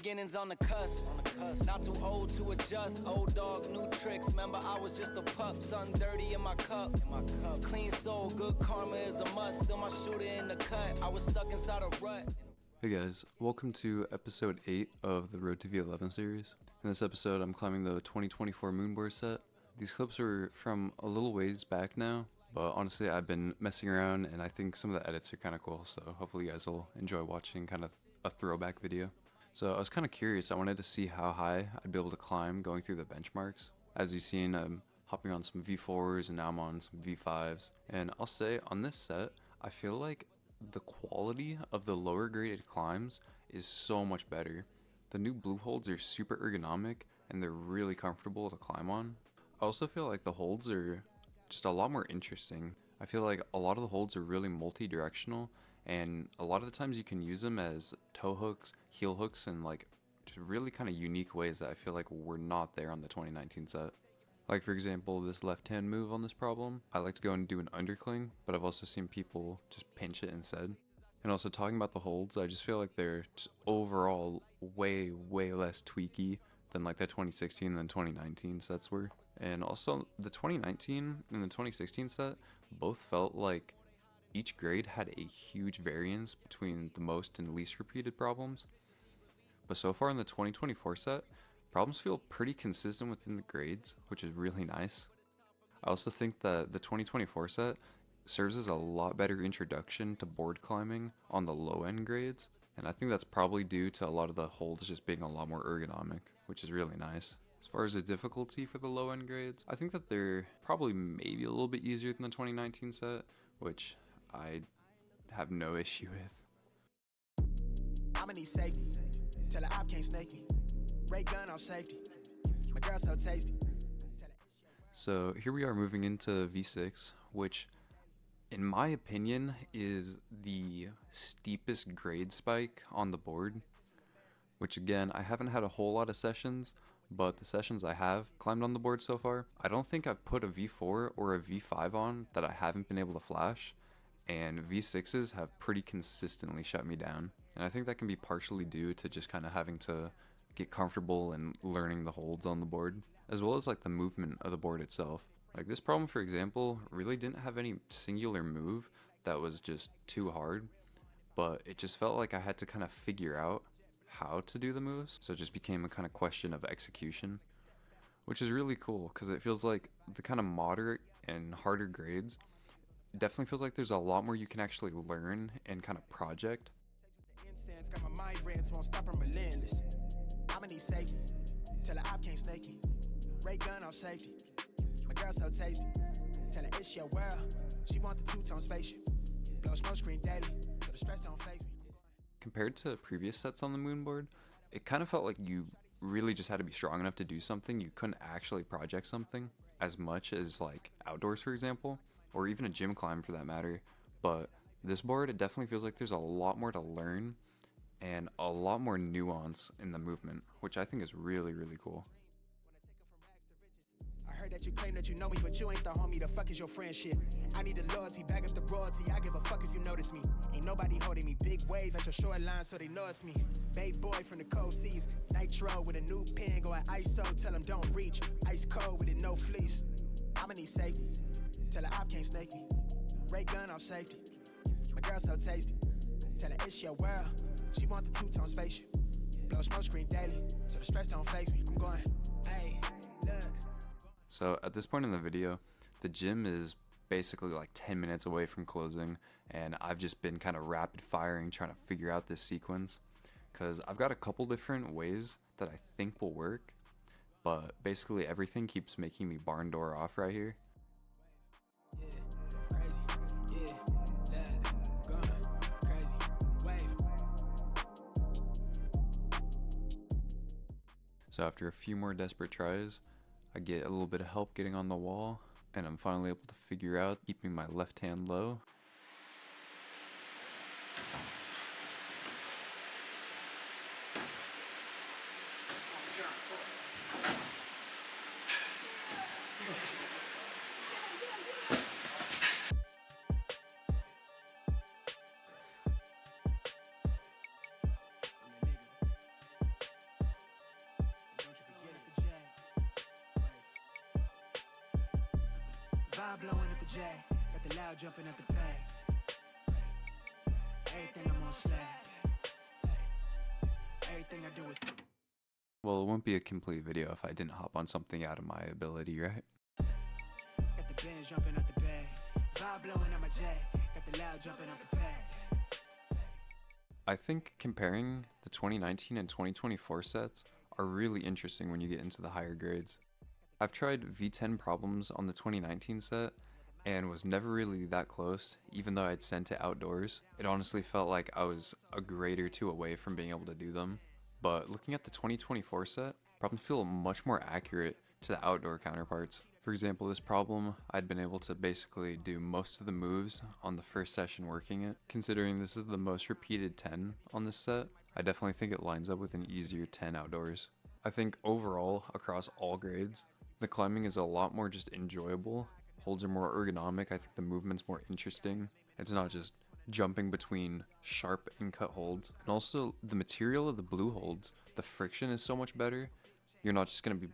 beginnings on the cusp. Not too old to adjust. Old dog, new tricks. Remember, I was just a pup. Something dirty in my cup. Clean soul, good karma is a must. Still my shooter in the cut. I was stuck inside a rut. Hey guys, welcome to episode 8 of the Road to V11 series. In this episode, I'm climbing the 2024 Moonboard set. These clips are from a little ways back now, but honestly I've been messing around and I think some of the edits are kind of cool, so hopefully you guys will enjoy watching kind of a throwback video. So I was kind of curious, I wanted to see how high I'd be able to climb going through the benchmarks. As you've seen, I'm hopping on some V4s and now I'm on some V5s. And I'll say on this set, I feel like the quality of the lower graded climbs is so much better. The new blue holds are super ergonomic and they're really comfortable to climb on. I also feel like the holds are just a lot more interesting. I feel like a lot of the holds are really multi-directional and a lot of the times you can use them as toe hooks, heel hooks, and like just really kind of unique ways that I feel like were not there on the 2019 set. Like for example, this left hand move on this problem, I like to go and do an undercling, but I've also seen people just pinch it instead. And also talking about the holds, I just feel like they're just overall way less tweaky than like the 2016 and 2019 sets were. And also the 2019 and the 2016 set both felt like each grade had a huge variance between the most and least repeated problems. But so far in the 2024 set, problems feel pretty consistent within the grades, which is really nice. I also think that the 2024 set serves as a lot better introduction to board climbing on the low end grades, and I think that's probably due to a lot of the holds just being a lot more ergonomic, which is really nice. As far as the difficulty for the low end grades, I think that they're probably maybe a little bit easier than the 2019 set, which I have no issue with. I'ma need safety. Tell the op can't snake me. Ray gun off safety. My girl so tasty. So here we are moving into V6, which in my opinion is the steepest grade spike on the board. Which again, I haven't had a whole lot of sessions, but the sessions I have climbed on the board so far, I don't think I've put a V4 or a V5 on that I haven't been able to flash, and V6s have pretty consistently shut me down. And I think that can be partially due to just kind of having to get comfortable and learning the holds on the board, as well as like the movement of the board itself. Like this problem, for example, really didn't have any singular move that was just too hard, but it just felt like I had to kind of figure out how to do the moves, so it just became a kind of question of execution, which is really cool because it feels like the kind of moderate and harder grades definitely feels like there's a lot more you can actually learn and kind of project. Got my mind rants, won't stop them relentless. I'ma need safety. Tell the op can't snake me. Ray gun off safety. My girl so tasty. Tell her it's your world. She want the two-tone spaceship. Blow smoke screen daily, so the stress don't phase me. Compared to previous sets on the Moonboard, it kind of felt like you really just had to be strong enough to do something. You couldn't actually project something as much as like outdoors, for example, or even a gym climb for that matter. But this board, it definitely feels like there's a lot more to learn and a lot more nuance in the movement, which I think is really cool. I heard that you claim that you know me, but you ain't the homie. The fuck is your friendship? I need the loyalty, back up the royalty. I give a fuck if you notice me. Ain't nobody holding me. Big wave at your shoreline, so they know it's me. Babe boy from the cold seas. Nitro with a new pen, go at ISO. Tell them don't reach. Ice cold with it, no fleece. I'ma need safety. Tell the op can't snake me. Ray gun off safety. My girl so tasty. Tell her it's your world. She want the two-tone spaceship. Blow smoke screen daily, so the stress don't phase me. I'm going, hey, look. So at this point in the video, the gym is basically like 10 minutes away from closing, and I've just been kind of rapid firing trying to figure out this sequence because I've got a couple different ways that I think will work, but basically everything keeps making me barn door off right here. So after a few more desperate tries, I get a little bit of help getting on the wall, and I'm finally able to figure out keeping my left hand low. Vibe blowing at the J, got the loud jumping at the pay. Everything I'm on slack. Everything I do is. Well, it won't be a complete video if I didn't hop on something out of my ability, right? Got the Benz jumping at the bay. Vibe blowing at my J, got the loud jumping at the pay. I think comparing the 2019 and 2024 sets are really interesting when you get into the higher grades. I've tried V10 problems on the 2019 set and was never really that close, even though I'd sent it outdoors. It honestly felt like I was a grade or two away from being able to do them. But looking at the 2024 set, problems feel much more accurate to the outdoor counterparts. For example, this problem, I'd been able to basically do most of the moves on the first session working it. Considering this is the most repeated 10 on this set, I definitely think it lines up with an easier 10 outdoors. I think overall, across all grades, the climbing is a lot more just enjoyable. Holds are more ergonomic, I think the movement's more interesting. It's not just jumping between sharp and cut holds. And also, the material of the blue holds, the friction is so much better. You're not just going to be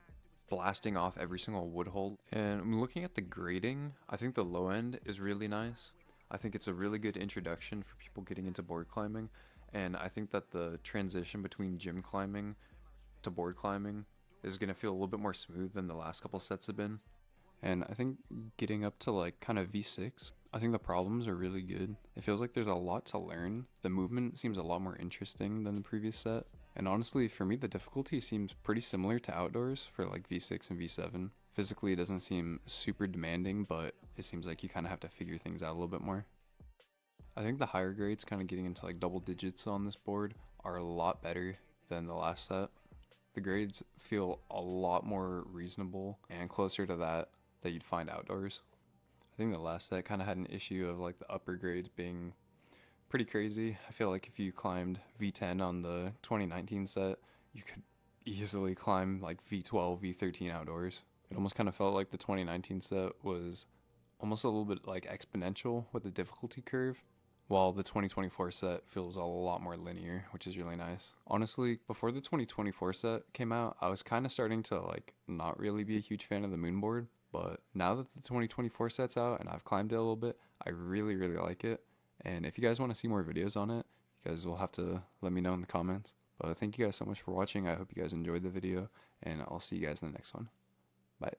blasting off every single wood hold. And I'm looking at the grading, I think the low end is really nice. I think it's a really good introduction for people getting into board climbing. And I think that the transition between gym climbing to board climbing is going to feel a little bit more smooth than the last couple sets have been. And I think getting up to like kind of V6, I think the problems are really good. It feels like there's a lot to learn. The movement seems a lot more interesting than the previous set. And honestly, for me, the difficulty seems pretty similar to outdoors for like V6 and V7. Physically, it doesn't seem super demanding, but it seems like you kind of have to figure things out a little bit more. I think the higher grades, kind of getting into like double digits on this board, are a lot better than the last set. The grades feel a lot more reasonable and closer to that you'd find outdoors. I think the last set kind of had an issue of like the upper grades being pretty crazy. I feel like if you climbed V10 on the 2019 set, you could easily climb like V12, V13 outdoors. It almost kind of felt like the 2019 set was almost a little bit like exponential with the difficulty curve, while the 2024 set feels a lot more linear, which is really nice. Honestly, before the 2024 set came out, I was kind of starting to like not really be a huge fan of the Moonboard. But now that the 2024 set's out and I've climbed it a little bit, I really, really like it. And if you guys want to see more videos on it, you guys will have to let me know in the comments. But thank you guys so much for watching. I hope you guys enjoyed the video, and I'll see you guys in the next one. Bye.